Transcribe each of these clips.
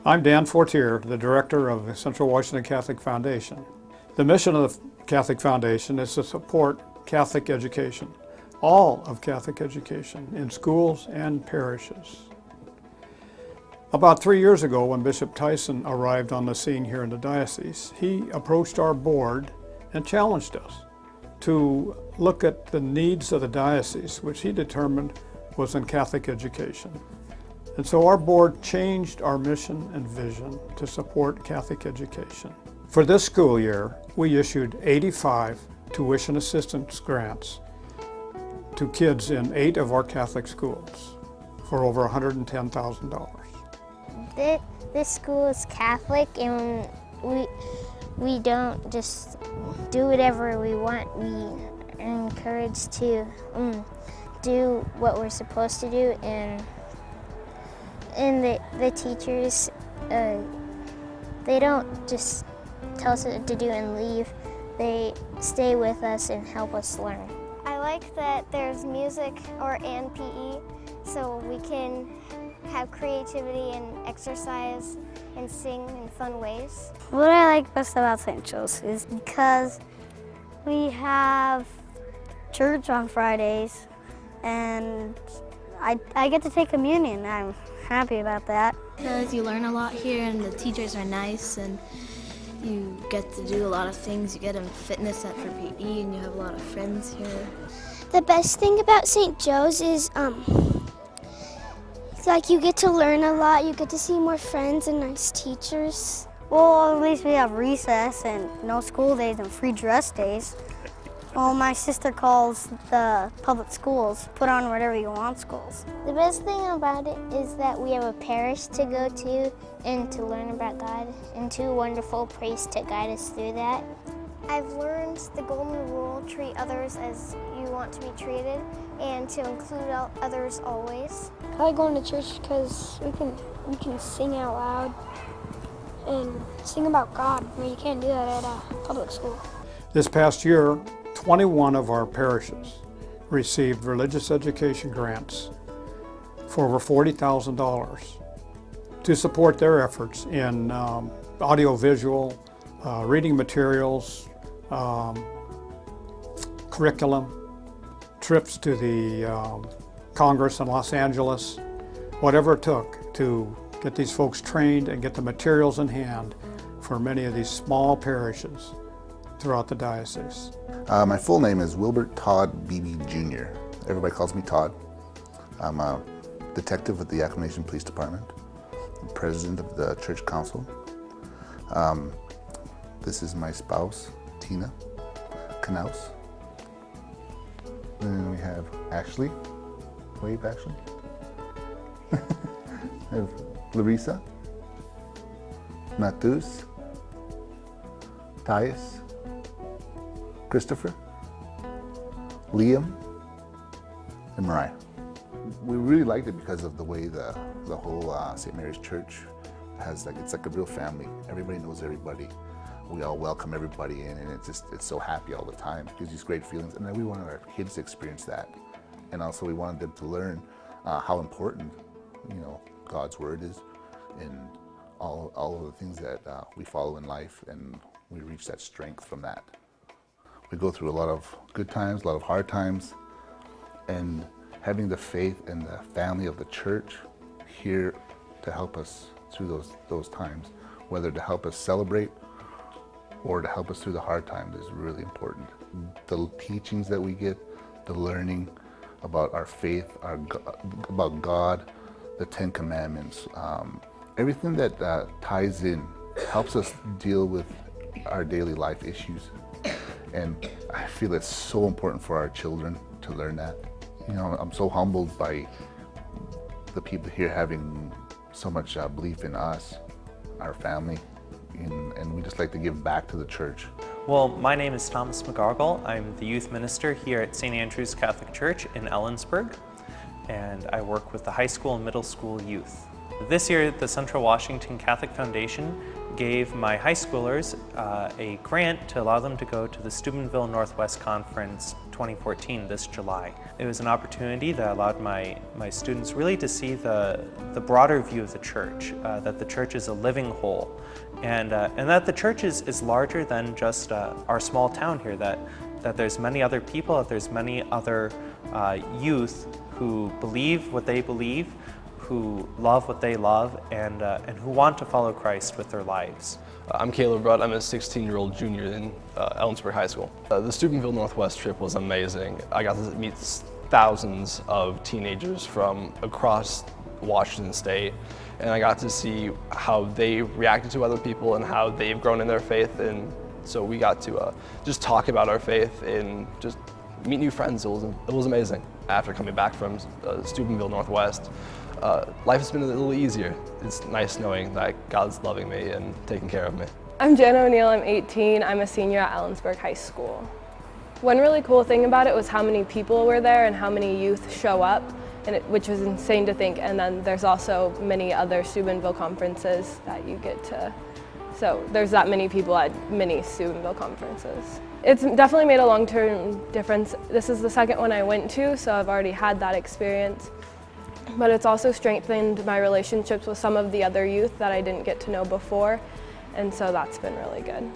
I'm Dan Fortier, the director of the Central Washington Catholic Foundation. The mission of the Catholic Foundation is to support Catholic education, all of Catholic education, in schools and parishes. About 3 years ago, when Bishop Tyson arrived on the scene here in the diocese, he approached our board and challenged us to look at the needs of the diocese, which he determined was in Catholic education. And so our board changed our mission and vision to support Catholic education. For this school year, we issued 85 tuition assistance grants to kids in 8 of our Catholic schools for over $110,000. This school is Catholic, and we don't just do whatever we want. We are encouraged to do what we're supposed to do, and the teachers, they don't just tell us what to do and leave. They stay with us and help us learn. I like that there's music and PE, so we can have creativity and exercise and sing in fun ways. What I like best about St. Joe's is because we have church on Fridays, and I get to take communion. I'm happy about that. Because you learn a lot here, and the teachers are nice, and you get to do a lot of things. You get a fitness set for PE, and you have a lot of friends here. The best thing about St. Joe's is like you get to learn a lot, you get to see more friends and nice teachers. Well, at least we have recess and no school days and free dress days. Well, my sister calls the public schools put on whatever you want schools. The best thing about it is that we have a parish to go to and to learn about God, and 2 wonderful priests to guide us through that. I've learned the golden rule: treat others as you want to be treated, and to include others always. I like going to church because we can sing out loud and sing about God, where you can't do that at a public school. This past year, 21 of our parishes received religious education grants for over $40,000 to support their efforts in audiovisual, reading materials, curriculum, trips to the Congress in Los Angeles, whatever it took to get these folks trained and get the materials in hand for many of these small parishes throughout the diocese. My full name is Wilbert Todd Beebe Jr. Everybody calls me Todd. I'm a detective with the Yakima Nation Police Department. I'm president of the church council. This is my spouse, Tina Knaus. And then we have Ashley. Wave, Ashley. We have Larissa, Natus, Thais, Christopher, Liam, and Mariah. We really liked it because of the way the whole St. Mary's Church has it's like a real family. Everybody knows everybody. We all welcome everybody in, and it's so happy all the time. It gives these great feelings, and then we wanted our kids to experience that, and also we wanted them to learn how important, God's word is, and all of the things that we follow in life, and we reach that strength from that. We go through a lot of good times, a lot of hard times, and having the faith and the family of the church here to help us through those times, whether to help us celebrate or to help us through the hard times, is really important. The teachings that we get, the learning about our faith, about God, the 10 Commandments, everything that ties in helps us deal with our daily life issues. And I feel it's so important for our children to learn that. I'm so humbled by the people here having so much belief in us, our family, and we just like to give back to the church. Well, my name is Thomas McGargle. I'm the youth minister here at St. Andrew's Catholic Church in Ellensburg, and I work with the high school and middle school youth. This year, the Central Washington Catholic Foundation gave my high schoolers a grant to allow them to go to the Steubenville Northwest Conference 2014 this July. It was an opportunity that allowed my students really to see the broader view of the church, that the church is a living whole, and that the church is larger than just our small town here, that there's many other people, that there's many other youth who believe what they believe, who love what they love, and who want to follow Christ with their lives. I'm Caleb Rudd. I'm a 16-year-old junior in Ellensburg High School. The Steubenville Northwest trip was amazing. I got to meet thousands of teenagers from across Washington State, and I got to see how they reacted to other people and how they've grown in their faith. And so we got to just talk about our faith and just meet new friends. It was amazing. After coming back from Steubenville Northwest, life has been a little easier. It's nice knowing that God's loving me and taking care of me. I'm Jenna O'Neill, I'm 18. I'm a senior at Ellensburg High School. One really cool thing about it was how many people were there and how many youth show up, which was insane to think. And then there's also many other Steubenville conferences that you get to. So there's that many people at many Steubenville conferences. It's definitely made a long-term difference. This is the second one I went to, so I've already had that experience. But it's also strengthened my relationships with some of the other youth that I didn't get to know before, and so that's been really good.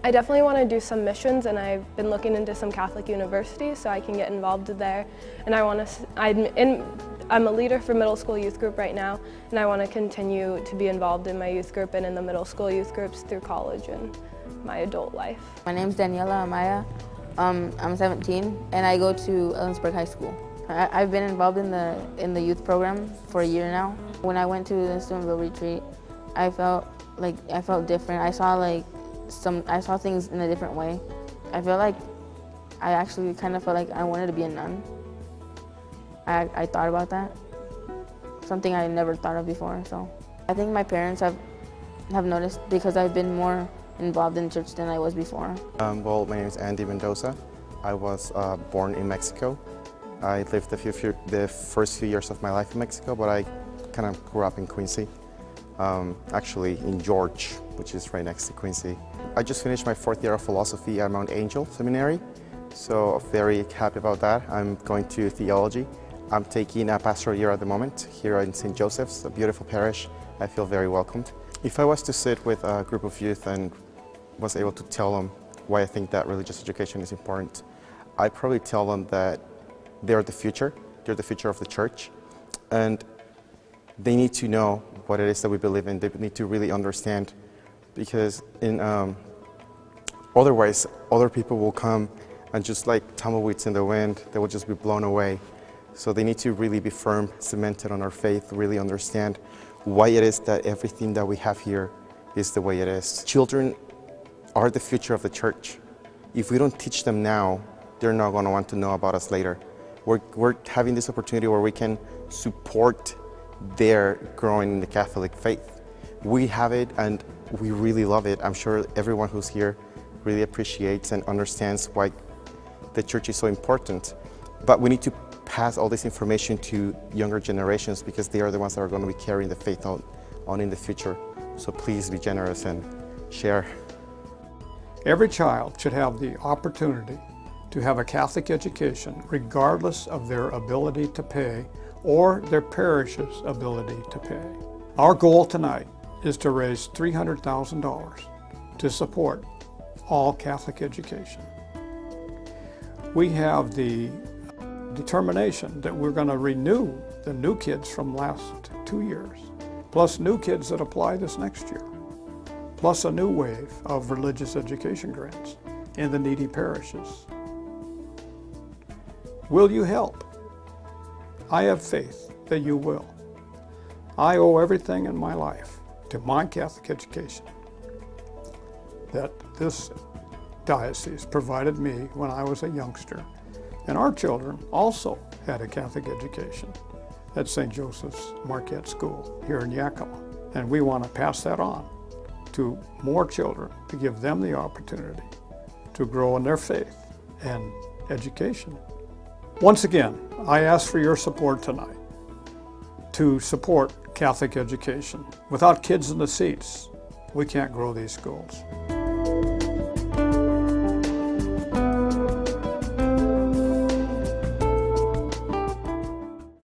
I definitely want to do some missions, and I've been looking into some Catholic universities so I can get involved there. And I'm a leader for middle school youth group right now, and I want to continue to be involved in my youth group and in the middle school youth groups through college and my adult life. My name's Daniela Amaya. I'm 17, and I go to Ellensburg High School. I've been involved in the youth program for a year now. When I went to the Steubenville retreat, I felt different. I saw things in a different way. I actually kind of felt like I wanted to be a nun. I thought about that, something I never thought of before. So I think my parents have noticed because I've been more involved in church than I was before. Well, my name is Andy Mendoza. I was born in Mexico. I lived the first few years of my life in Mexico, but I kind of grew up in Quincy, actually in George, which is right next to Quincy. I just finished my 4th year of philosophy at Mount Angel Seminary, so very happy about that. I'm going to theology. I'm taking a pastoral year at the moment here in St. Joseph's, a beautiful parish. I feel very welcomed. If I was to sit with a group of youth and was able to tell them why I think that religious education is important, I'd probably tell them that they're the future of the church, and they need to know what it is that we believe in. They need to really understand, because otherwise other people will come and just like tumbleweeds in the wind, they will just be blown away. So they need to really be firm, cemented on our faith, really understand why it is that everything that we have here is the way it is. Children are the future of the church. If we don't teach them now, they're not going to want to know about us later. We're having this opportunity where we can support their growing in the Catholic faith. We have it and we really love it. I'm sure everyone who's here really appreciates and understands why the church is so important. But we need to pass all this information to younger generations, because they are the ones that are going to be carrying the faith on in the future. So please be generous and share. Every child should have the opportunity to have a Catholic education, regardless of their ability to pay or their parish's ability to pay. Our goal tonight is to raise $300,000 to support all Catholic education. We have the determination that we're going to renew the new kids from last 2 years, plus new kids that apply this next year, plus a new wave of religious education grants in the needy parishes. Will you help? I have faith that you will. I owe everything in my life to my Catholic education that this diocese provided me when I was a youngster. And our children also had a Catholic education at St. Joseph's Marquette School here in Yakima. And we want to pass that on to more children to give them the opportunity to grow in their faith and education. Once again, I ask for your support tonight. to support Catholic education. Without kids in the seats, we can't grow these schools.